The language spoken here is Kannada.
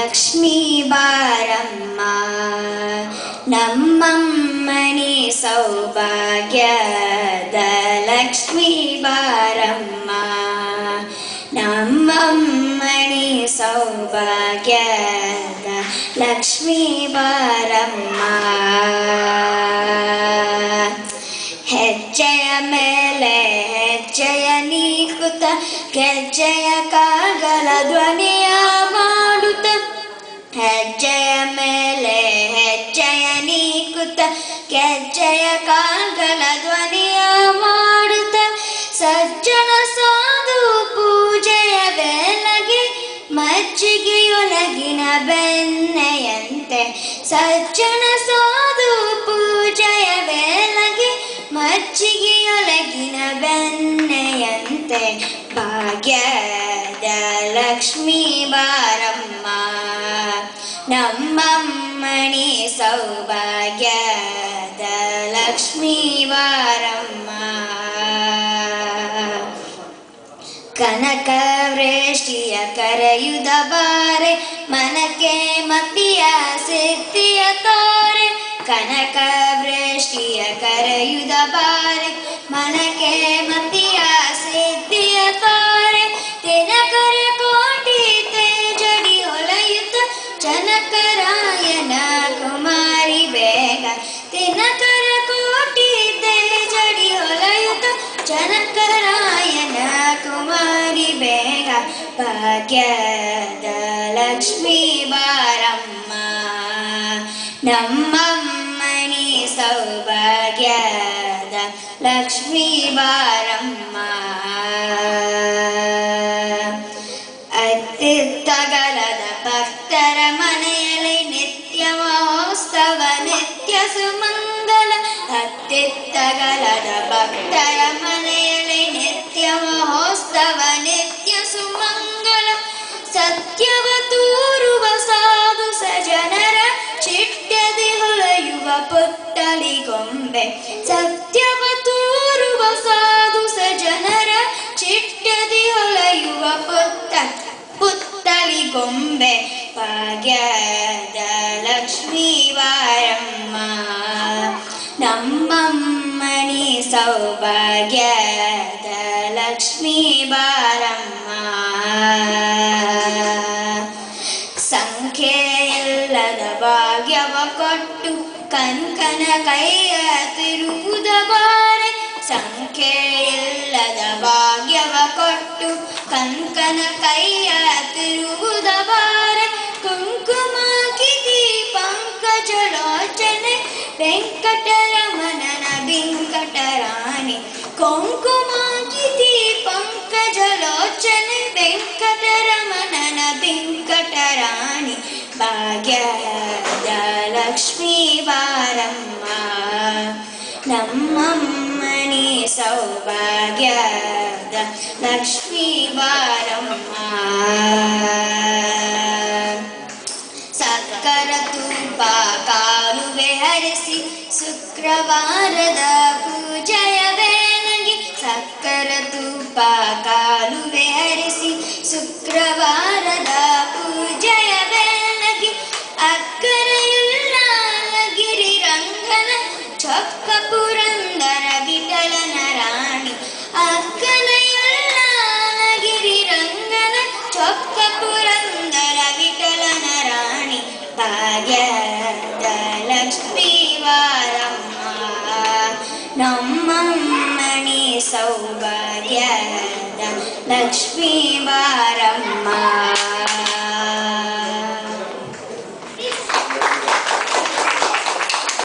ಲಕ್ಷ್ಮೀ ಬಾರಮ್ಮ ನಮ್ಮಮ್ಮನಿ ಸೌಭಾಗ್ಯದ ಲಕ್ಷ್ಮೀ ಬಾರಮ್ಮ ನಮ್ಮಮ್ಮನಿ ಸೌಭಾಗ್ಯದ ಲಕ್ಷ್ಮೀ ಬಾರಮ್ಮ ಹೆಜ್ಜೆಯ ಮೇಲೆ ಹೆಜ್ಜೆಯ ನೀಕುತ್ತ ಗೆಜ್ಜೆಯ ಕಾಗಲ ಧ್ವನಿಯ ಮಾಡುತ್ತ ಹೆಜ್ಜೆಯ ಮೇಲೆ ಹೆಜ್ಜೆಯ ನೀಕುತ್ತ ಗೆಜ್ಜೆಯ ಕಾಗಲ ಧ್ವನಿಯ ಮಾಡುತ್ತ ಸಜ್ಜನ ಸಾಧು ಪೂಜೆಯ ವೇಳೆಗೆ ಮಜ್ಜಿಗೆಯೊಳಗಿನ ಬೆಣ್ಣೆಯಂತೆ ಸಜ್ಜನ ಸಾಧು ಪೂಜೆಯ ವೇಳೆಗೆ ಮಜ್ಜಿಗೆಯೊಳಗಿನ ಬೆಣ್ಣೆಯಂತೆ ಭಾಗ್ಯದ ಲಕ್ಷ್ಮೀ ಬಾರಮ್ಮ ನಮ್ಮಮ್ಮನಿ ಸೌಭಾಗ್ಯದ ಲಕ್ಷ್ಮೀ ಬಾರಮ್ಮ ಕನಕ ವೃಷ್ಟಿಯ ಕರೆಯುದ ಬಾರೆ ಮನಕ್ಕೆ ಮತಿಯ ಸಿದ್ಧಿಯ ತೋರೆ ಕನಕ ವೃಷ್ಟಿಯ ಕರೆಯುದ ಬಾರೆ ಮನಕ್ಕೆ ಮತಿಯ ಸಿದ್ಧಿಯ ತೋರೆ ದಿನಕರ ಕೋಟಿ ತೇಜಡಿ ಹೊಳೆಯುತ್ತ ಜನಕರಾಯನ ಕುಮಾರಿ ಬೇಗ ದಿನಕರ ಕೋಟಿ ತೇಜಡಿ ಹೊಳೆಯುತ್ತ ಜನಕರಾಯನ ಕುಮಾರಿ ಬೇಗ ಭಾಗ್ಯದ ಲಕ್ಷ್ಮೀ ಬಾರಮ್ಮ ನಮ್ಮಮ್ಮನಿ ಸೌಭಾಗ್ಯದ ಲಕ್ಷ್ಮೀ ಬಾರಮ್ಮ ಅತ್ತಿತ್ತಗಲದ ಭಕ್ತರ ಮನೆಯಲ್ಲಿ ನಿತ್ಯ ಮಹೋತ್ಸವ ನಿತ್ಯ ಸುಮಂಗಲ ಅತ್ತಿತ್ತಗಲದ ಭಕ್ತರ ಮನೆಯಲ್ಲಿ ನಿತ್ಯ ಮಹೋತ್ಸವ ನಿತ್ಯ ಸುಮಂಗಲ ಸತ್ಯವ ತೂರುವ ಸಾಧು ಸಜನರ ಚಿಟ್ಟದಿ ಹೊಳೆಯುವ ಪುತ್ತಲಿ ಗೊಂಬೆ ಸತ್ಯವ ತೂರುವ ಸಾಧು ಸಜನರ ಚಿಟ್ಟದಿ ಹೊಳೆಯುವ ಪುತ್ತಲಿ ಗೊಂಬೆ ಭಾಗ್ಯದ ಲಕ್ಷ್ಮೀ ಬಾರಮ್ಮ ನಮ್ಮಮ್ಮನಿ ಸೌಭಾಗ್ಯದ ಲಕ್ಷ್ಮೀ ಬಾರಮ್ಮ ಸಂಖ್ಯೆಯಿಲ್ಲದ ಭಾಗ್ಯವ ಕೊಟ್ಟು ಕನಕನ ಕೈಯ ತಿರುವುದ ಬಾರೆ ಸಂಖ್ಯೆಯಿಲ್ಲದ ಭಾಗ್ಯವ ಕೊಟ್ಟು ಕನಕನ ಕೈಯ ತಿರುವುದ ಬಾರೆ ಕುಂಕುಮ ಕಿತಿ ಪಂಕಜಲೋಚನೆ ವೆಂಕಟರಮಣನ ಬಿಂಕಟರಾಣಿ ಕುಂಕುಮ ಕಿತಿ ಪಂಕಜಲೋಚನೆ ವೆಂಕಟರಮಣನ ಬಿಂಕಟರಾಣಿ ಭಾಗ್ಯದ ಲಕ್ಷ್ಮೀ ಬಾರಮ್ಮ ನಮ್ಮಮ್ಮನಿ ಸೌಭಾಗ್ಯದ ಲಕ್ಷ್ಮೀ ಬಾರಮ್ಮ ಸಕ್ಕರ ತುಪ್ಪ ಕಾಲುವೆ ಹರಿಸಿ ಶುಕ್ರವಾರದ ಪೂಜೆಯ ವೇಳೆಗೆ ಸಕ್ಕರ ತುಪ್ಪ ಕಾಲುವೆ ಹರಿಸಿ ಶುಕ್ರವಾರದ ಪೂಜೆಯ ವೇಳೆಗೆ ಅಕ್ಕರೆಯುಳ್ಳಗಿರಿ ರಂಗನ ಚೊಕ್ಕ ಪುರಂದರ ವಿಠಲನ ರಾಣಿ ಅಕ್ಕನೆಯುಳ್ಳಗಿರಿ ರಂಗನ ಚೊಕ್ಕ ಪುರಂದರ ವಿಠಲನ ರಾಣಿ ಭಾಗ್ಯದ ಲಕ್ಷ್ಮೀ ಬಾರಮ್ಮ ನಮ್ಮಮ್ಮನಿ ಸೌಭಾಗ್ಯದ ಲಕ್ಷ್ಮೀ ಬಾರಮ್ಮ